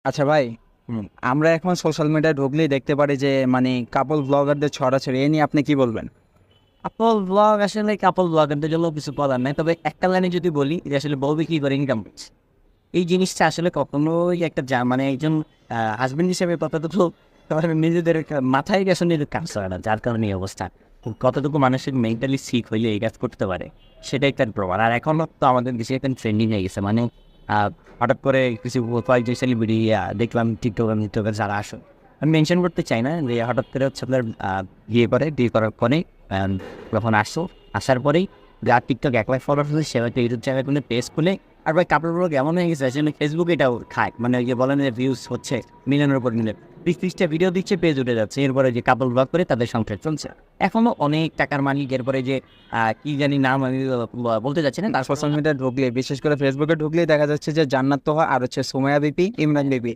আচ্ছা ভাই, আমরা এখন সোশ্যাল মিডিয়ায় ঢুকলেই দেখতে পারি যে মানে কাপল ব্লগারদের ছড়াছড়ি, এ নিয়ে আপনি কি বলবেন? কাপল ব্লগ আসলে কাপল ব্লগারদের জন্য কিছু বলার নাই, তবে একটা লাইনে যদি বলি যে আসলে বউ বিক্রি করে ইনকাম করছে, এই জিনিসটা আসলে কখনোই একটা মানে একজন হাজবেন্ড হিসেবে কতটুকু নিজেদের মাথায় গেছে নিজেদের কাজ করে না, যার কারণে এই অবস্থা। কতটুকু মানুষের মেন্টালি সিক হইলে এই কাজ করতে পারে সেটা একটা প্রমাণ। আর এখন তো আমাদের দেশে একটা ট্রেন্ডিং হয়ে গেছে, মানে হঠাৎ করে কিছু কয়েকজন সেলিব্রিটি দেখলাম টিকটকে যারা আসুন, আমি মেনশন করতে চাই না, যে হঠাৎ করে হচ্ছে আপনার বিয়ে করার পরে যখন আসার পরেই যার টিকটক 1 লাখ ফলোয়ার হচ্ছে সে হয়তো ইউটিউব চ্যানেল খুলে পেজ খুলে, আর ভাই কাপড় এমন হয়ে গেছে আসলে ফেসবুকে এটাও খায়, মানে ওই যে বলেন যে ভিউজ হচ্ছে মিলিয়নের উপর মিলিয়ন, 30-30টা ভিডিও দিচ্ছে, পেজ উঠে যাচ্ছে, এরপরে যে কাপল ব্লগ করে তাদের সংসার চলছে। এখনো অনেক টাকার মালিক, এরপরে যে কি জানি নাম আমি বলতে যাচ্ছি না, তারপর সোশ্যাল মিডিয়ায় ঢুকলে, বিশেষ করে ফেসবুকে ঢুকলেই দেখা যাচ্ছে যে জান্নাত তোহা আর হচ্ছে সুমাইয়া বিপি, ইমরান বিপি,